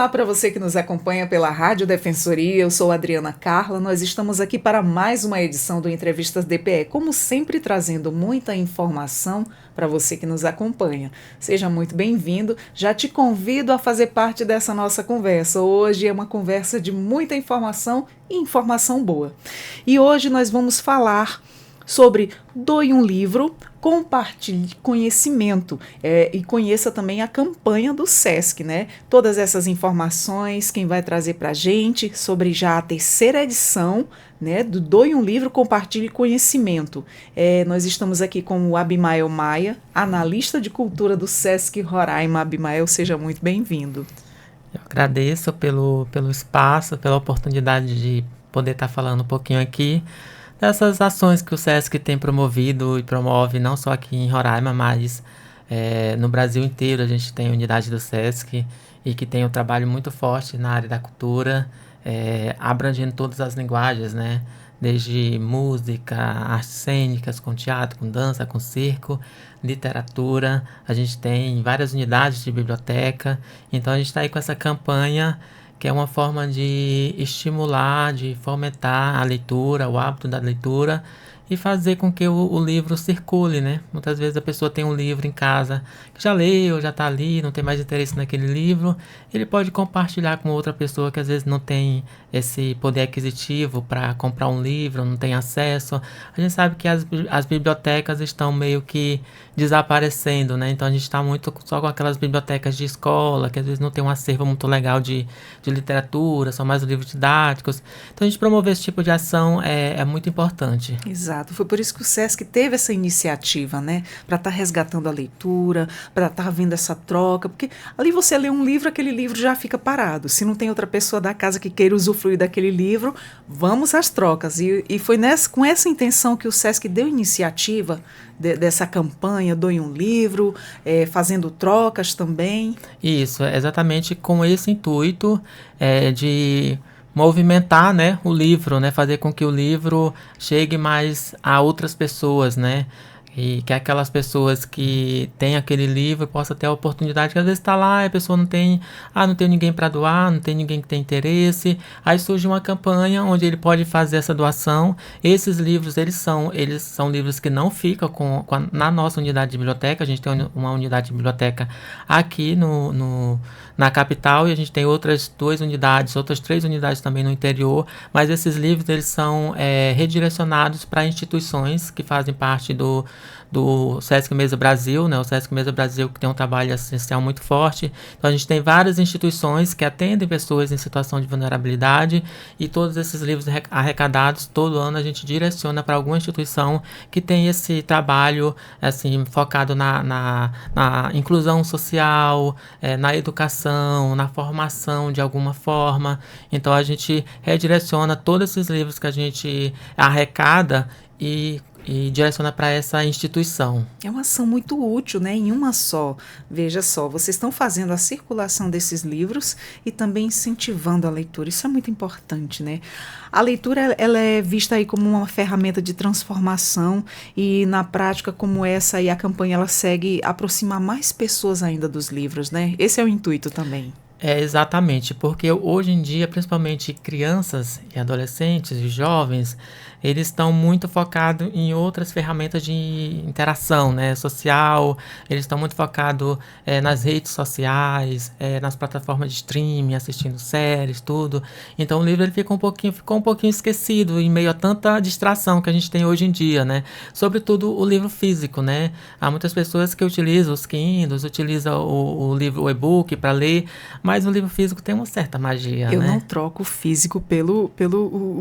Olá para você que nos acompanha pela Rádio Defensoria, eu sou Adriana Carla, nós estamos aqui para mais uma edição do Entrevistas DPE, como sempre trazendo muita informação para você que nos acompanha. Seja muito bem-vindo, já te convido a fazer parte dessa nossa conversa. Hoje é uma conversa de muita informação e informação boa. E hoje nós vamos falar sobre doe um livro, compartilhe conhecimento e conheça também a campanha do SESC, né? Todas essas informações, quem vai trazer para a gente sobre já a terceira edição, né, do Doe um Livro, Compartilhe Conhecimento. Nós estamos aqui com o Abimael Maia, analista de cultura do SESC Roraima. Abimael, seja muito bem-vindo. Eu agradeço pelo espaço, pela oportunidade de poder estar falando um pouquinho aqui dessas ações que o SESC tem promovido e promove não só aqui em Roraima, mas no Brasil inteiro. A gente tem unidade do SESC e que tem um trabalho muito forte na área da cultura, abrangendo todas as linguagens, né? Desde música, artes cênicas, com teatro, com dança, com circo, literatura. A gente tem várias unidades de biblioteca. Então a gente está aí com essa campanha, que é uma forma de estimular, de fomentar a leitura, o hábito da leitura e fazer com que o livro circule, né? Muitas vezes a pessoa tem um livro em casa que já leu, já está ali, não tem mais interesse naquele livro. Ele pode compartilhar com outra pessoa que às vezes não tem esse poder aquisitivo para comprar um livro, não tem acesso. A gente sabe que as bibliotecas estão meio que desaparecendo, né? Então a gente está muito só com aquelas bibliotecas de escola, que às vezes não tem um acervo muito legal de literatura, são mais livros didáticos. Então a gente promover esse tipo de ação é muito importante. Exato, foi por isso que o SESC teve essa iniciativa, né? Para estar resgatando a leitura, para estar vendo essa troca, porque ali você lê um livro, aquele livro já fica parado. Se não tem outra pessoa da casa que queira usufruir daquele livro, vamos às trocas. E foi com essa intenção que o SESC deu iniciativa dessa campanha, doe um livro, fazendo trocas também. Isso, é exatamente com esse intuito de movimentar, né, o livro, né, fazer com que o livro chegue mais a outras pessoas, né, e que aquelas pessoas que têm aquele livro possam ter a oportunidade, que às vezes está lá e a pessoa não tem ninguém para doar, não tem ninguém que tem interesse. Aí surge uma campanha onde ele pode fazer essa doação. Esses livros, eles são livros que não ficam na nossa unidade de biblioteca. A gente tem uma unidade de biblioteca aqui na capital, e a gente tem outras 3 unidades também no interior, mas esses livros eles são redirecionados para instituições que fazem parte do SESC Mesa Brasil, né? O SESC Mesa Brasil, que tem um trabalho assistencial muito forte. Então a gente tem várias instituições que atendem pessoas em situação de vulnerabilidade, e todos esses livros arrecadados, todo ano a gente direciona para alguma instituição que tem esse trabalho assim, focado na inclusão social, na educação, na formação de alguma forma. Então a gente redireciona todos esses livros que a gente arrecada e direciona para essa instituição. É uma ação muito útil, né? Em uma só. Veja só, vocês estão fazendo a circulação desses livros e também incentivando a leitura. Isso é muito importante, né? A leitura, ela é vista aí como uma ferramenta de transformação, e na prática como essa aí, a campanha ela segue aproximar mais pessoas ainda dos livros, né? Esse é o intuito também. Exatamente, porque hoje em dia, principalmente crianças e adolescentes e jovens, eles estão muito focados em outras ferramentas de interação, né, social. Eles estão muito focados nas redes sociais, nas plataformas de streaming, assistindo séries, tudo. Então o livro ele ficou um pouquinho esquecido em meio a tanta distração que a gente tem hoje em dia, né? Sobretudo o livro físico, né? Há muitas pessoas que utilizam os Kindles, utilizam o livro, o e-book para ler, mas o livro físico tem uma certa magia, Eu né? não troco o físico pelo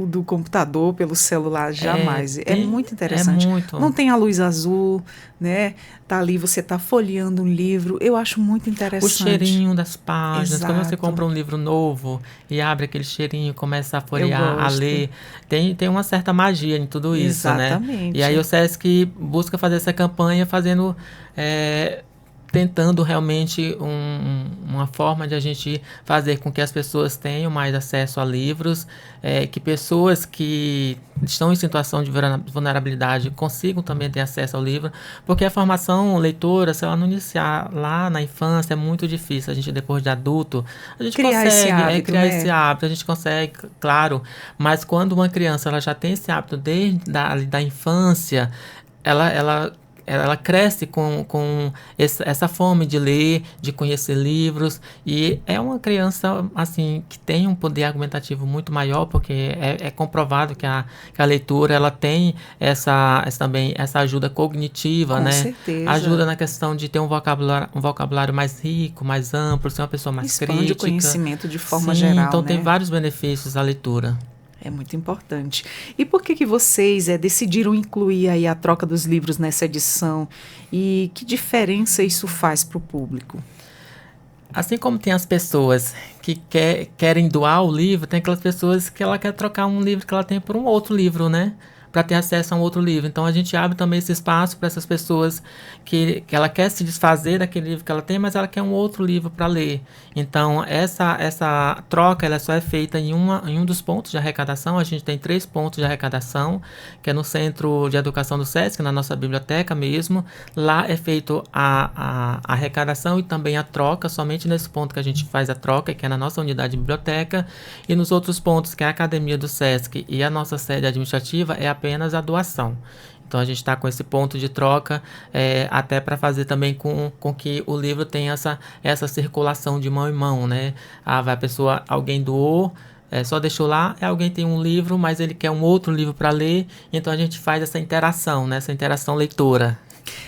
do computador, pelo celular, jamais. É muito interessante. Não tem a luz azul, né? Tá ali, você tá folheando um livro. Eu acho muito interessante. O cheirinho das páginas. Exato. Quando você compra um livro novo e abre aquele cheirinho, começa a folhear, a ler, tem uma certa magia em tudo isso, exatamente, né? E aí o SESC busca fazer essa campanha fazendo tentando realmente uma forma de a gente fazer com que as pessoas tenham mais acesso a livros, que pessoas que estão em situação de vulnerabilidade consigam também ter acesso ao livro, porque a formação leitora, se ela não iniciar lá na infância, é muito difícil. A gente, depois de adulto, a gente Criar esse consegue hábito, criar né? esse hábito, a gente consegue, claro, mas quando uma criança ela já tem esse hábito desde da infância, ela cresce com essa fome de ler, de conhecer livros, e é uma criança assim que tem um poder argumentativo muito maior, porque é comprovado que a leitura ela tem também essa ajuda cognitiva, Com né? certeza. Ajuda na questão de ter um vocabulário mais rico, mais amplo, ser uma pessoa mais Expande o crítica. conhecimento de forma Sim, geral, então né? tem vários benefícios a leitura. É muito importante. E por que vocês decidiram incluir aí a troca dos livros nessa edição? E que diferença isso faz para o público? Assim como tem as pessoas que querem doar o livro, tem aquelas pessoas que ela quer trocar um livro que ela tem por um outro livro, né? Para ter acesso a um outro livro. Então a gente abre também esse espaço para essas pessoas que ela quer se desfazer daquele livro que ela tem, mas ela quer um outro livro para ler. Então essa troca ela só é feita em um dos pontos de arrecadação. A gente tem 3 pontos de arrecadação, que é no Centro de Educação do SESC, na nossa biblioteca mesmo. Lá é feito a arrecadação e também a troca, somente nesse ponto que a gente faz a troca, que é na nossa unidade de biblioteca. E nos outros pontos, que é a academia do SESC e a nossa sede administrativa, é apenas a doação. Então a gente está com esse ponto de troca, até para fazer também com que o livro tenha essa circulação de mão em mão, né? Alguém doou, só deixou lá, alguém tem um livro, mas ele quer um outro livro para ler, então a gente faz essa interação, né? Essa interação leitora.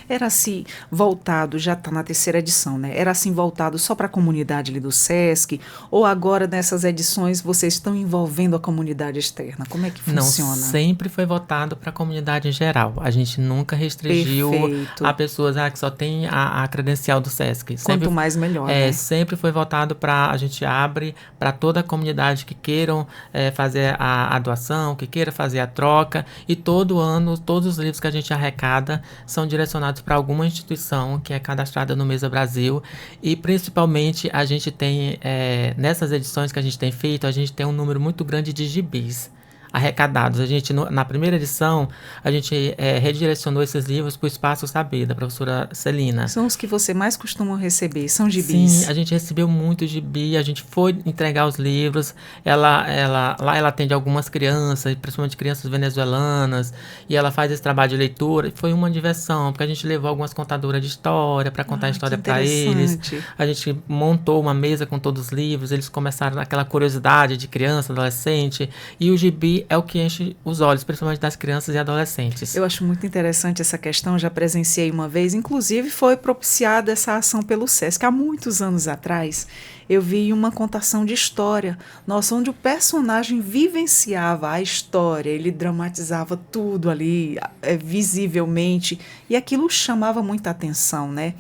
Era assim voltado, já está na 3ª edição, né? Era assim voltado só para a comunidade ali do SESC? Ou agora nessas edições vocês estão envolvendo a comunidade externa? Como é que funciona? Não, sempre foi voltado para a comunidade em geral. A gente nunca restringiu Perfeito. a pessoas que só tem a credencial do SESC. Quanto mais melhor, né? Sempre foi voltado a gente abre para toda a comunidade que queiram fazer a doação, que queira fazer a troca, e todo ano, todos os livros que a gente arrecada são direcionados para alguma instituição que é cadastrada no Mesa Brasil, e principalmente a gente tem, nessas edições que a gente tem feito, a gente tem um número muito grande de gibis arrecadados. A gente, na primeira edição, a gente redirecionou esses livros para o Espaço Saber, da professora Celina. São os que você mais costuma receber, são gibis? Sim, a gente recebeu muito gibi, a gente foi entregar os livros, lá ela atende algumas crianças, principalmente crianças venezuelanas, e ela faz esse trabalho de leitura, e foi uma diversão, porque a gente levou algumas contadoras de história para contar a história para eles, a gente montou uma mesa com todos os livros, eles começaram aquela curiosidade de criança, adolescente, e o gibi é o que enche os olhos, principalmente das crianças e adolescentes. Eu acho muito interessante essa questão, já presenciei uma vez, inclusive foi propiciada essa ação pelo SESC. Há muitos anos atrás, eu vi uma contação de história, nossa, onde o personagem vivenciava a história, ele dramatizava tudo ali, visivelmente, e aquilo chamava muita atenção, né?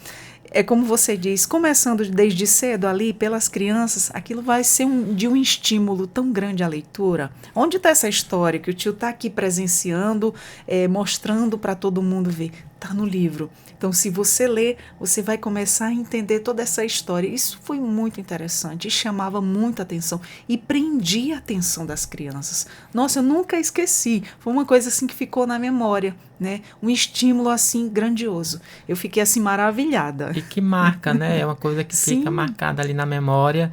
É como você diz, começando desde cedo ali pelas crianças, aquilo vai ser de um estímulo tão grande à leitura. Onde está essa história que o tio está aqui presenciando, mostrando para todo mundo ver? Está no livro. Então, se você ler, você vai começar a entender toda essa história. Isso foi muito interessante e chamava muita atenção e prendia a atenção das crianças. Nossa, eu nunca esqueci. Foi uma coisa assim que ficou na memória, né? Um estímulo assim grandioso. Eu fiquei assim maravilhada. E que marca, né? É uma coisa que fica marcada ali na memória.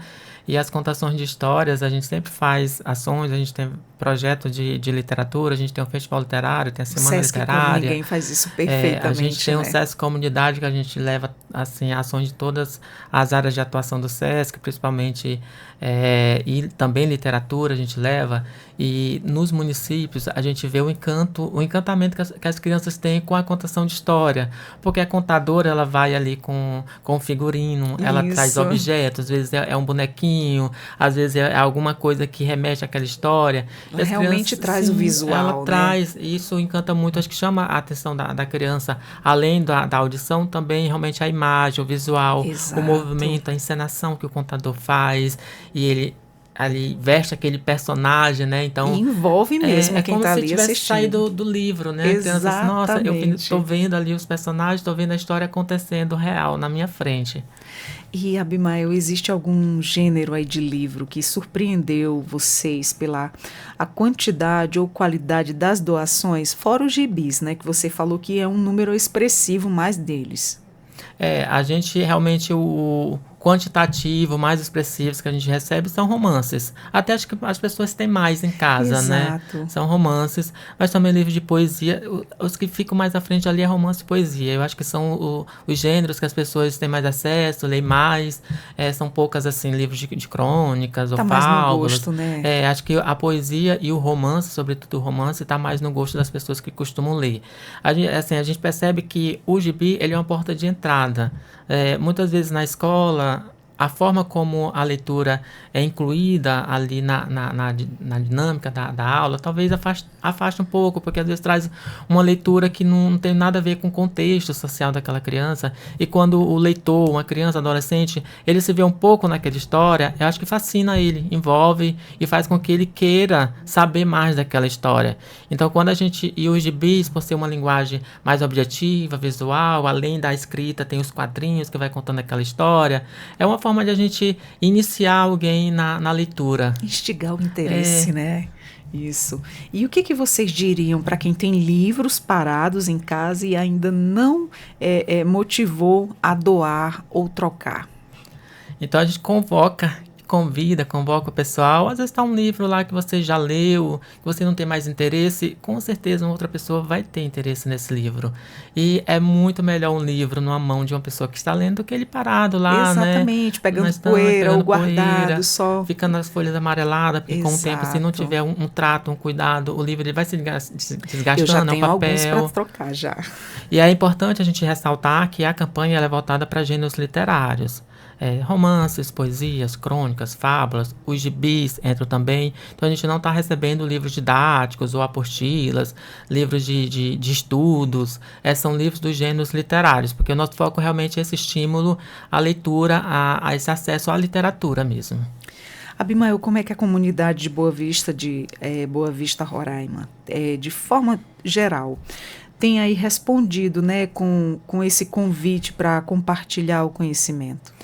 E as contações de histórias, a gente sempre faz ações, a gente tem projeto de literatura, a gente tem um festival literário, tem a Semana Sesc Literária. Ninguém faz isso perfeitamente, a gente tem né? o Sesc Comunidade, que a gente leva assim, ações de todas as áreas de atuação do Sesc, principalmente, e também literatura a gente leva. E nos municípios a gente vê o encantamento que as crianças têm com a contação de história. Porque a contadora, ela vai ali com figurino, ela traz objetos, às vezes é um bonequinho, às vezes é alguma coisa que remete àquela história. Ela realmente traz o visual, ela né? traz, isso encanta muito, acho que chama a atenção da criança, além da audição, também realmente a imagem, o visual, Exato. o movimento, a encenação que o contador faz, e ele ali veste aquele personagem, né? Então E envolve mesmo quem como está se ali tivesse assistindo. saído do livro, né? A criança assim, nossa, Exatamente. tô vendo ali os personagens, tô vendo a história acontecendo real na minha frente. E, Abimael, existe algum gênero aí de livro que surpreendeu vocês pela a quantidade ou qualidade das doações, fora os gibis, né? Que você falou que é um número expressivo mais deles. A gente realmente o quantitativo, mais expressivos que a gente recebe são romances. Até acho que as pessoas têm mais em casa, né? Exato. São romances, mas também livros de poesia. Os que ficam mais à frente ali é romance e poesia. Eu acho que são os gêneros que as pessoas têm mais acesso, leem mais. São poucas, assim, livros de crônicas ou Tá mais no fábulas. gosto, né? Acho que a poesia e o romance, sobretudo o romance, está mais no gosto das pessoas que costumam ler. A gente percebe que o gibi ele é uma porta de entrada. Muitas vezes na escola, a forma como a leitura é incluída ali na dinâmica da aula, talvez afaste um pouco, porque às vezes traz uma leitura que não tem nada a ver com o contexto social daquela criança. E quando o leitor, uma criança, adolescente, ele se vê um pouco naquela história, eu acho que fascina ele, envolve e faz com que ele queira saber mais daquela história. Então, quando a gente. E os gibis, por ser uma linguagem mais objetiva, visual, além da escrita, tem os quadrinhos que vai contando aquela história. É uma forma de a gente iniciar alguém na leitura. Instigar o interesse, né? Isso. E o que vocês diriam para quem tem livros parados em casa e ainda não motivou a doar ou trocar? Então a gente convoca o pessoal. Às vezes está um livro lá que você já leu, que você não tem mais interesse, com certeza uma outra pessoa vai ter interesse nesse livro. E é muito melhor um livro numa mão de uma pessoa que está lendo do que ele parado lá, Exatamente, né? pegando Estante, poeira ou guardado poeira, só. ficando nas folhas amareladas, porque com o tempo, se não Exato. tiver um trato, um cuidado, o livro ele vai se Eu já desgastando, é um tenho alguns para papel. trocar já. E é importante a gente ressaltar que a campanha ela é voltada para gêneros literários. Romances, poesias, crônicas, fábulas, os gibis entram também. Então a gente não está recebendo livros didáticos ou apostilas, livros de estudos. São livros dos gêneros literários, porque o nosso foco realmente é esse estímulo à leitura, a esse acesso à literatura mesmo. Abimael, como é que a comunidade de Boa Vista, Boa Vista, Roraima, de forma geral, tem aí respondido, né, com esse convite para compartilhar o conhecimento?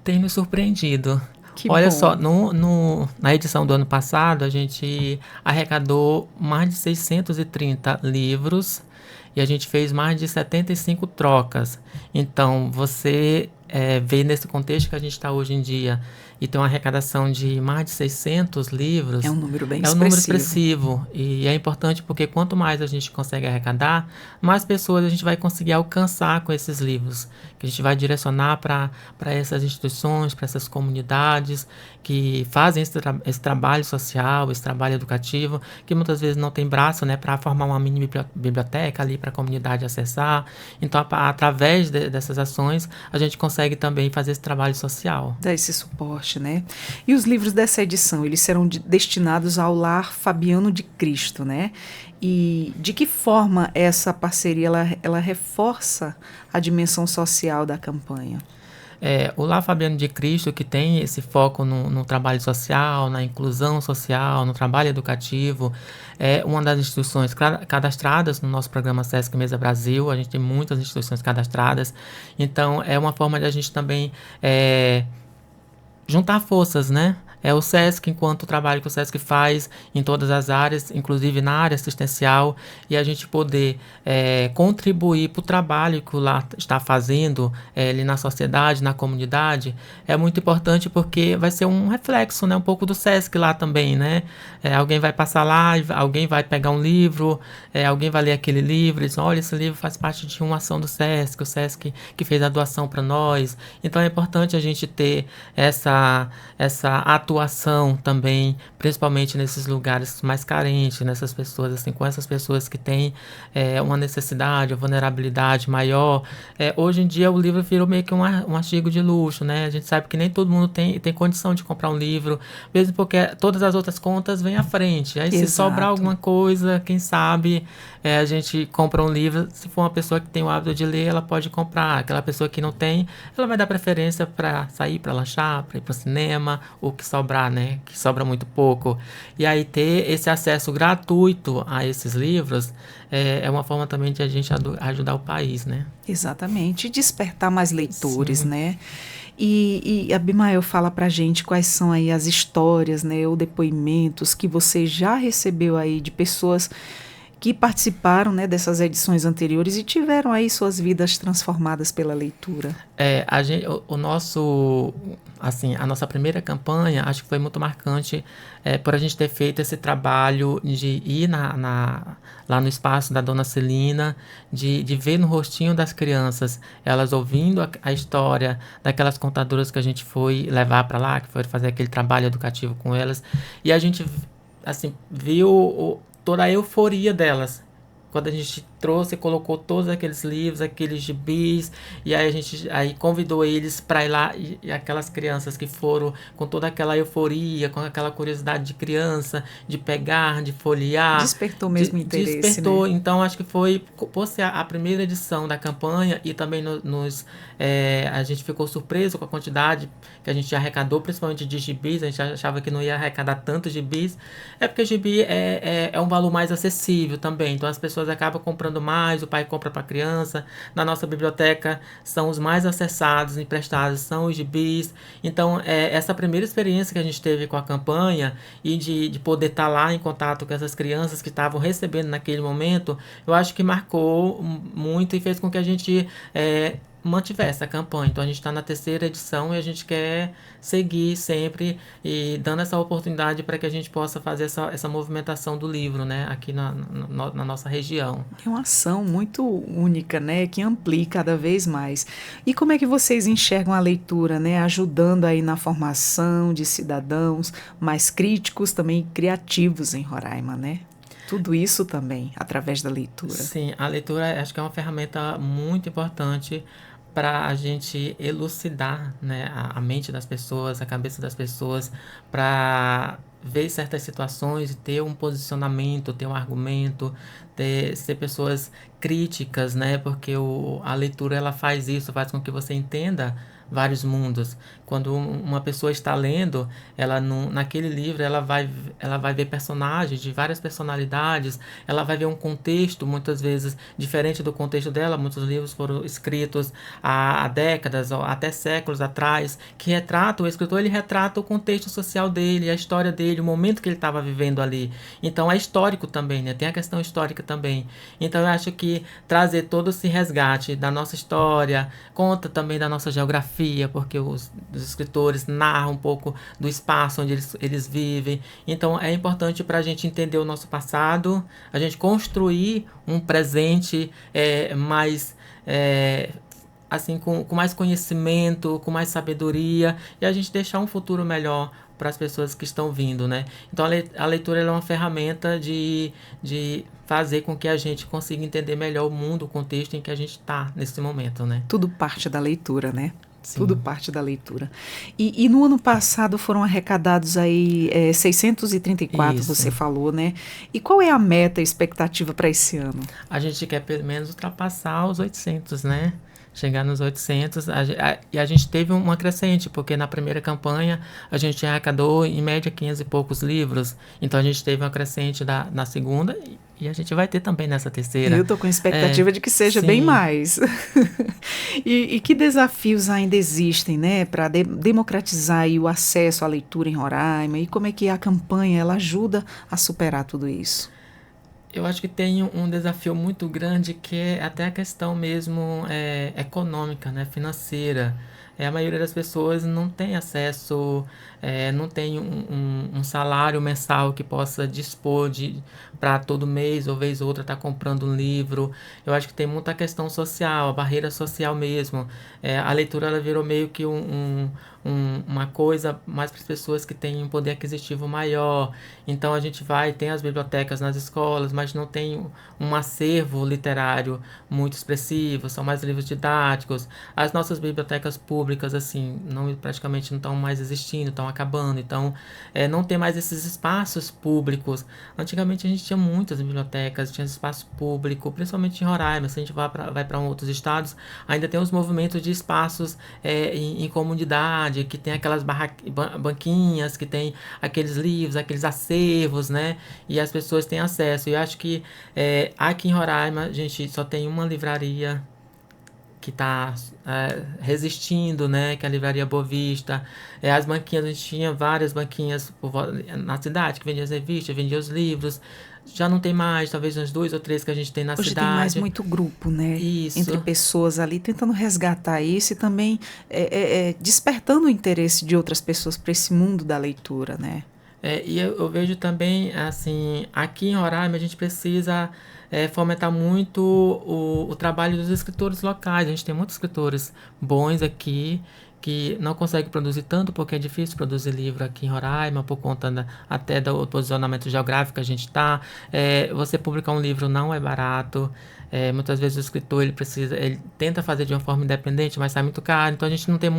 Tem me surpreendido. Que Olha bom. só, na edição do ano passado, a gente arrecadou mais de 630 livros e a gente fez mais de 75 trocas. Então, você vê nesse contexto que a gente está hoje em dia e tem uma arrecadação de mais de 600 livros. É um número bem É um número expressivo. E é importante porque quanto mais a gente consegue arrecadar, mais pessoas a gente vai conseguir alcançar com esses livros, que a gente vai direcionar para essas instituições, para essas comunidades que fazem esse trabalho social, esse trabalho educativo, que muitas vezes não tem braço, né, para formar uma mini biblioteca ali para a comunidade acessar. Então, através dessas ações, a gente consegue também fazer esse trabalho social. Dá esse suporte, né? E os livros dessa edição, eles serão destinados ao Lar Fabiano de Cristo, né? E de que forma essa parceria ela reforça a dimensão social da campanha? O Lar Fabiano de Cristo, que tem esse foco no trabalho social, na inclusão social, no trabalho educativo, é uma das instituições cadastradas no nosso programa Sesc Mesa Brasil. A gente tem muitas instituições cadastradas, então é uma forma de a gente também juntar forças, né? O SESC, enquanto o trabalho que o SESC faz em todas as áreas, inclusive na área assistencial, e a gente poder contribuir para o trabalho que o LAR está fazendo ali na sociedade, na comunidade, é muito importante porque vai ser um reflexo, né, um pouco do SESC lá também, né? Alguém vai passar lá, alguém vai pegar um livro, alguém vai ler aquele livro e diz, olha, esse livro faz parte de uma ação do SESC, o SESC que fez a doação para nós. Então é importante a gente ter essa atuação também, principalmente nesses lugares mais carentes, nessas pessoas, assim, com essas pessoas que têm uma necessidade, uma vulnerabilidade maior. Hoje em dia o livro virou meio que um artigo de luxo, né? A gente sabe que nem todo mundo tem condição de comprar um livro, mesmo porque todas as outras contas vêm à frente. Aí, se sobrar alguma coisa, quem sabe a gente compra um livro. Se for uma pessoa que tem o hábito de ler, ela pode comprar. Aquela pessoa que não tem, ela vai dar preferência para sair, para lanchar, para ir para o cinema, ou que só sobrar, né? Que sobra muito pouco. E aí ter esse acesso gratuito a esses livros é uma forma também de a gente ajudar o país, né? Exatamente, e despertar mais leitores, Sim. né? E Abimael, fala pra gente quais são aí as histórias, né, ou depoimentos que você já recebeu aí de pessoas que participaram, né, dessas edições anteriores e tiveram aí suas vidas transformadas pela leitura. O nosso, assim, a nossa primeira campanha, acho que foi muito marcante por a gente ter feito esse trabalho de ir lá no espaço da Dona Celina, de ver no rostinho das crianças, elas ouvindo a história daquelas contadoras que a gente foi levar para lá, que foi fazer aquele trabalho educativo com elas, e a gente, assim, viu toda a euforia delas. Quando a gente trouxe e colocou todos aqueles livros, aqueles gibis, e aí a gente aí convidou eles para ir lá, e aquelas crianças que foram com toda aquela euforia, com aquela curiosidade de criança, de pegar, de folhear, Despertou mesmo interesse, né? despertou. Então acho que foi, por ser a primeira edição da campanha, e também a gente ficou surpreso com a quantidade que a gente arrecadou, principalmente de gibis. A gente achava que não ia arrecadar tantos gibis, porque gibi é um valor mais acessível também, então as pessoas acabam comprando mais, o pai compra para a criança. Na nossa biblioteca são os mais acessados, emprestados, são os gibis. Então, essa primeira experiência que a gente teve com a campanha e de poder estar lá em contato com essas crianças que estavam recebendo naquele momento, eu acho que marcou muito e fez com que a gente mantivesse a campanha. Então a gente está na terceira edição e a gente quer seguir sempre e dando essa oportunidade para que a gente possa fazer essa movimentação do livro, né, aqui na nossa região. É uma ação muito única, né, que amplia cada vez mais. E como é que vocês enxergam a leitura, né, ajudando aí na formação de cidadãos mais críticos, também criativos em Roraima, né? Tudo isso também através da leitura. Sim, a leitura acho que é uma ferramenta muito importante para a gente elucidar, né, a mente das pessoas, a cabeça das pessoas, para ver certas situações e ter um posicionamento, ter um argumento, ser pessoas críticas, né, porque a leitura ela faz isso, faz com que você entenda vários mundos. Quando uma pessoa está lendo, ela naquele livro ela vai ver personagens de várias personalidades, ela vai ver um contexto muitas vezes diferente do contexto dela. Muitos livros foram escritos há décadas ou até séculos atrás, que o escritor ele retrata o contexto social dele, a história dele, o momento que ele estava vivendo ali. Então é histórico também, né? Tem a questão histórica também. Então eu acho que trazer todo esse resgate da nossa história, conta também da nossa geografia, porque os escritores narram um pouco do espaço onde eles vivem. Então é importante para a gente entender o nosso passado, a gente construir um presente mais assim, com mais conhecimento, com mais sabedoria, e a gente deixar um futuro melhor para as pessoas que estão vindo, né? Então a leitura é uma ferramenta de fazer com que a gente consiga entender melhor o mundo, o contexto em que a gente está nesse momento, né? Tudo parte da leitura, né? Sim. Tudo parte da leitura. E no ano passado foram arrecadados aí 634, Isso. você falou, né? E qual é a meta, a expectativa para esse ano? A gente quer pelo menos ultrapassar os 800, né? Chegar nos 800, e a gente teve uma crescente, porque na primeira campanha a gente arrecadou em média 500 e poucos livros, então a gente teve uma crescente na segunda, e a gente vai ter também nessa terceira. Eu estou com a expectativa de que seja bem mais. E que desafios ainda existem, né, para democratizar aí o acesso à leitura em Roraima, e como é que a campanha ela ajuda a superar tudo isso? Eu acho que tem um desafio muito grande, que é até a questão mesmo econômica, né, financeira. A maioria das pessoas não tem acesso, não tem um salário mensal que possa dispor para todo mês ou vez ou outra estar comprando um livro. Eu acho que tem muita questão social, a barreira social mesmo. A leitura ela virou meio que uma coisa mais para as pessoas que têm um poder aquisitivo maior. Então a gente tem as bibliotecas nas escolas, mas não tem um acervo literário muito expressivo, são mais livros didáticos. As nossas bibliotecas públicas, assim, praticamente não estão mais existindo, estão acabando, então não tem mais esses espaços públicos. Antigamente a gente tinha muitas bibliotecas, tinha espaço público, principalmente em Roraima. Se a gente vai para outros estados, ainda tem os movimentos de espaços em comunidade, que tem aquelas banquinhas, que tem aqueles livros, aqueles acervos, né? E as pessoas têm acesso. E eu acho que aqui em Roraima a gente só tem uma livraria que está resistindo, né? Que é a Livraria Boa Vista. As banquinhas, a gente tinha várias banquinhas na cidade, que vendia as revistas, vendia os livros. Já não tem mais, talvez uns 2 ou 3 que a gente tem na Hoje cidade. tem mais muito grupo, né? Isso. Entre pessoas ali, tentando resgatar isso e também despertando o interesse de outras pessoas para esse mundo da leitura, né? E eu vejo também, assim, aqui em Roraima a gente precisa fomentar muito o trabalho dos escritores locais. A gente tem muitos escritores bons aqui que não conseguem produzir tanto porque é difícil produzir livro aqui em Roraima por conta até do posicionamento geográfico que a gente está. Você publicar um livro não é barato. Muitas vezes o escritor ele tenta fazer de uma forma independente, mas sai muito caro, então a gente não tem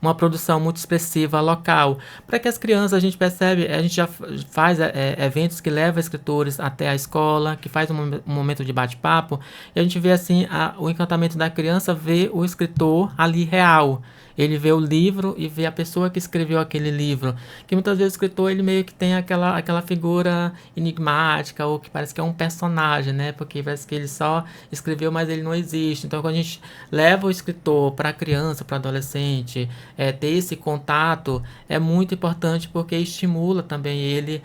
uma produção muito expressiva local. Para que as crianças, a gente percebe, a gente já faz eventos que levam escritores até a escola, que faz um momento de bate-papo, e a gente vê assim o encantamento da criança ver o escritor ali real. Ele vê o livro e vê a pessoa que escreveu aquele livro. Que muitas vezes o escritor ele meio que tem aquela figura enigmática, ou que parece que é um personagem, né? Porque parece que ele só escreveu, mas ele não existe. Então, quando a gente leva o escritor para a criança, para adolescente, ter esse contato é muito importante porque estimula também ele.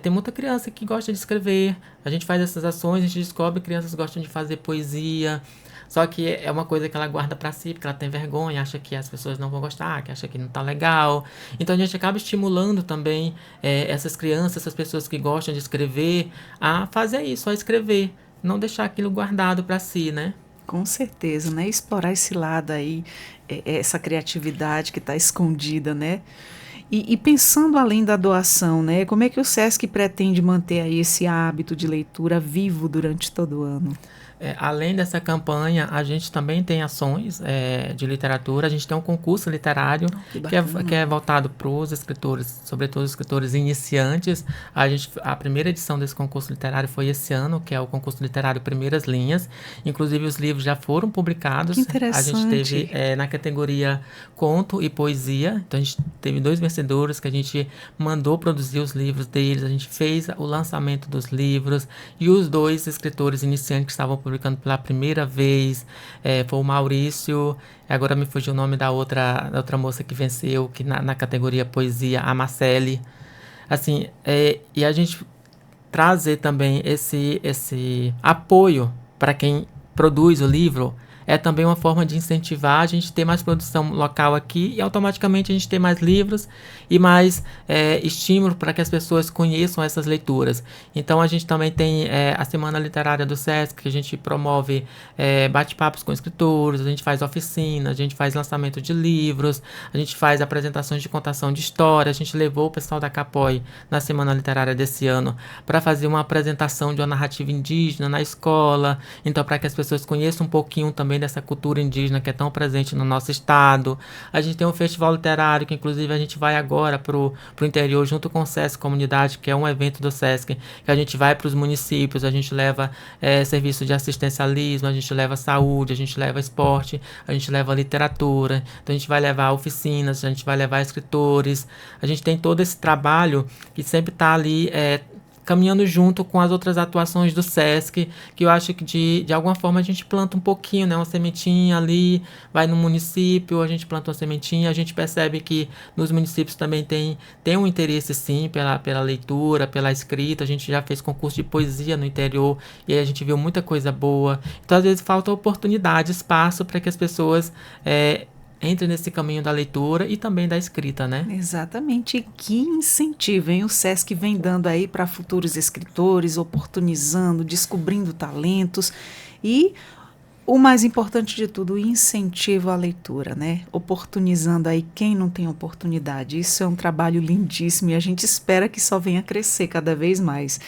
Tem muita criança que gosta de escrever. A gente faz essas ações, a gente descobre que crianças gostam de fazer poesia. Só que é uma coisa que ela guarda pra si, porque ela tem vergonha, acha que as pessoas não vão gostar, que acha que não tá legal. Então a gente acaba estimulando também essas crianças, essas pessoas que gostam de escrever, a fazer isso, a escrever. Não deixar aquilo guardado pra si, né? Com certeza, né? Explorar esse lado aí, essa criatividade que está escondida, né? E pensando além da doação, né? Como é que o SESC pretende manter aí esse hábito de leitura vivo durante todo o ano? Além dessa campanha, a gente também tem ações de literatura. A gente tem um concurso literário que é voltado para os escritores, sobretudo os escritores iniciantes. A primeira edição desse concurso literário foi esse ano, que é o concurso literário Primeiras Linhas. Inclusive, os livros já foram publicados. Que interessante. A gente teve na categoria Conto e Poesia. Então, a gente teve 2 vencedores que a gente mandou produzir os livros deles. A gente fez o lançamento dos livros. E os 2 escritores iniciantes que estavam publicando pela primeira vez, foi o Maurício, agora me fugiu o nome da outra moça que venceu, que na categoria Poesia, a Marcele. Assim, e a gente trazer também esse apoio para quem produz o livro é também uma forma de incentivar a gente ter mais produção local aqui e automaticamente a gente ter mais livros e mais estímulo para que as pessoas conheçam essas leituras. Então a gente também tem a Semana Literária do SESC, que a gente promove bate-papos com escritores, a gente faz oficinas, a gente faz lançamento de livros, a gente faz apresentações de contação de história. A gente levou o pessoal da Capoi na Semana Literária desse ano para fazer uma apresentação de uma narrativa indígena na escola, então para que as pessoas conheçam um pouquinho também dessa cultura indígena que é tão presente no nosso estado. A gente tem um festival literário que inclusive a gente vai agora pro interior junto com o SESC Comunidade, que é um evento do SESC, que a gente vai para os municípios, a gente leva serviço de assistencialismo, a gente leva saúde, a gente leva esporte, a gente leva literatura, então a gente vai levar oficinas, a gente vai levar escritores, a gente tem todo esse trabalho que sempre está ali caminhando junto com as outras atuações do SESC, que eu acho que de alguma forma a gente planta um pouquinho, né, uma sementinha ali, vai no município, a gente planta uma sementinha, a gente percebe que nos municípios também tem um interesse sim pela leitura, pela escrita. A gente já fez concurso de poesia no interior e aí a gente viu muita coisa boa. Então às vezes falta oportunidade, espaço para que as pessoas entre nesse caminho da leitura e também da escrita, né? Exatamente. E que incentivo, hein? O SESC vem dando aí para futuros escritores, oportunizando, descobrindo talentos. E o mais importante de tudo, o incentivo à leitura, né? Oportunizando aí quem não tem oportunidade. Isso é um trabalho lindíssimo e a gente espera que só venha crescer cada vez mais.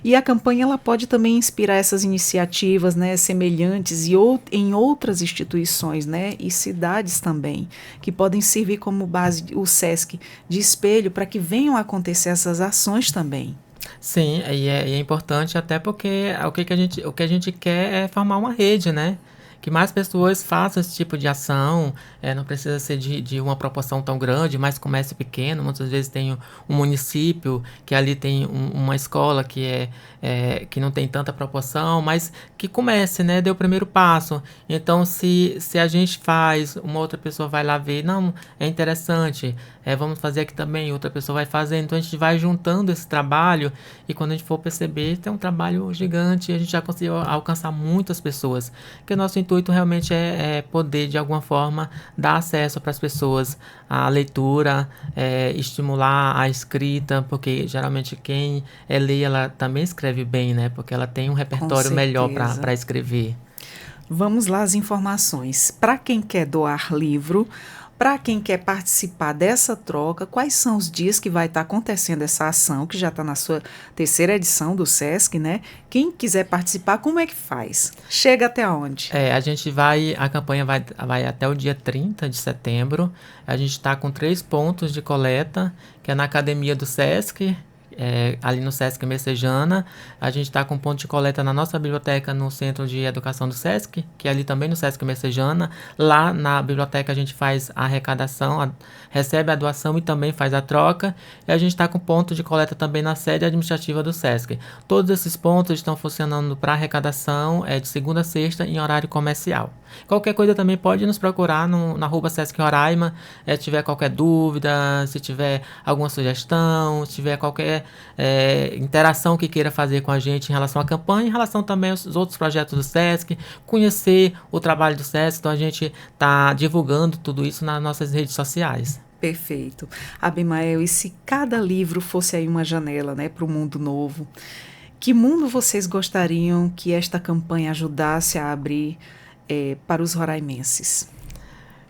E a campanha ela pode também inspirar essas iniciativas, né, semelhantes em outras instituições, né, e cidades também, que podem servir como base o SESC de espelho para que venham a acontecer essas ações também. Sim, e é importante até porque o que a gente quer é formar uma rede, né? Que mais pessoas façam esse tipo de ação, não precisa ser de uma proporção tão grande, mas comércio pequeno, muitas vezes tem um município que ali tem uma escola que não tem tanta proporção, mas que comece, né? Dê o primeiro passo. Então, se a gente faz, uma outra pessoa vai lá ver, não, é interessante, vamos fazer aqui também, outra pessoa vai fazer, então a gente vai juntando esse trabalho e quando a gente for perceber, tem um trabalho gigante e a gente já conseguiu alcançar muitas pessoas, porque o nosso intuito realmente é poder, de alguma forma, dar acesso para as pessoas à leitura, estimular a escrita, porque geralmente quem lê, ela também escreve bem, né? Porque ela tem um repertório melhor para escrever. Vamos lá as informações. Para quem quer doar livro, para quem quer participar dessa troca, quais são os dias que vai estar acontecendo essa ação, que já está na sua terceira edição do SESC, né? Quem quiser participar, como é que faz? Chega até onde? A campanha vai até o dia 30 de setembro. A gente está com 3 pontos de coleta, que é na academia do SESC, ali no SESC Messejana. A gente está com ponto de coleta na nossa biblioteca no Centro de Educação do SESC, que é ali também no SESC Messejana. Lá na biblioteca a gente faz a arrecadação, recebe a doação e também faz a troca. E a gente está com ponto de coleta também na sede administrativa do SESC. Todos esses pontos estão funcionando para arrecadação de segunda a sexta em horário comercial. Qualquer coisa também pode nos procurar na @SESC Roraima, se tiver qualquer dúvida, se tiver alguma sugestão, se tiver qualquer interação que queira fazer com a gente em relação à campanha, em relação também aos outros projetos do SESC, conhecer o trabalho do SESC, então a gente está divulgando tudo isso nas nossas redes sociais. Perfeito. Abimael, e se cada livro fosse aí uma janela, né, para o mundo novo, que mundo vocês gostariam que esta campanha ajudasse a abrir para os roraimenses?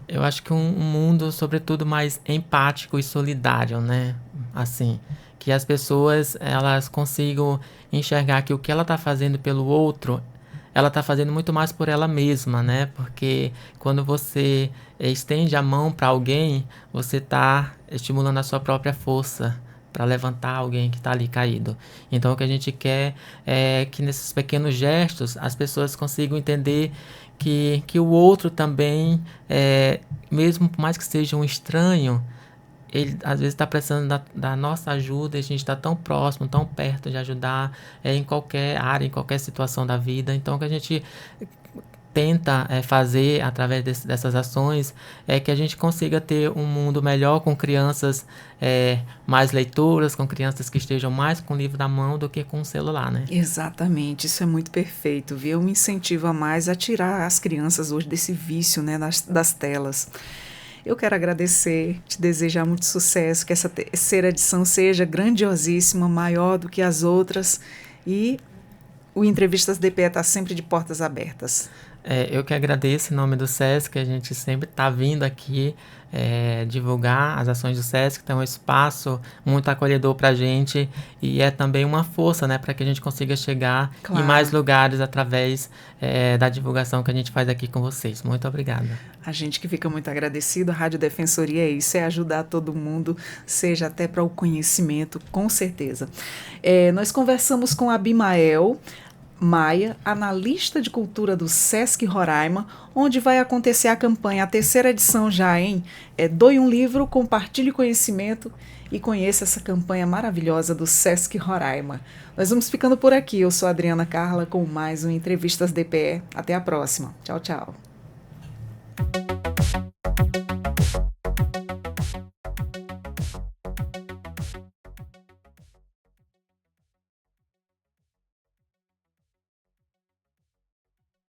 Eu acho que um mundo, sobretudo, mais empático e solidário, né? Assim, que as pessoas elas consigam enxergar que o que ela está fazendo pelo outro, ela está fazendo muito mais por ela mesma, né? Porque quando você estende a mão para alguém, você está estimulando a sua própria força para levantar alguém que está ali caído. Então, o que a gente quer é que nesses pequenos gestos as pessoas consigam entender que o outro também, mesmo por mais que seja um estranho, ele às vezes está precisando da nossa ajuda, e a gente está tão próximo, tão perto de ajudar em qualquer área, em qualquer situação da vida. Então, o que a gente tenta fazer através dessas ações é que a gente consiga ter um mundo melhor com crianças mais leitoras, com crianças que estejam mais com o livro na mão do que com o celular, né? Exatamente, isso é muito perfeito, viu? Um incentivo a mais a tirar as crianças hoje desse vício, né, das telas. Eu quero agradecer, te desejar muito sucesso, que essa terceira edição seja grandiosíssima, maior do que as outras, e o Entrevistas DPE está sempre de portas abertas. Eu que agradeço em nome do SESC, a gente sempre está vindo aqui divulgar as ações do SESC, então é um espaço muito acolhedor para a gente e é também uma força, né, para que a gente consiga chegar em mais lugares através da divulgação que a gente faz aqui com vocês. Muito obrigada. A gente que fica muito agradecido, a Rádio Defensoria é isso, é ajudar todo mundo, seja até para o conhecimento, com certeza. Nós conversamos com Abimael Maia, analista de cultura do SESC Roraima, onde vai acontecer a campanha, a terceira edição já, hein? Doe um livro, compartilhe conhecimento e conheça essa campanha maravilhosa do SESC Roraima. Nós vamos ficando por aqui. Eu sou a Adriana Carla com mais um Entrevistas DPE. Até a próxima. Tchau, tchau.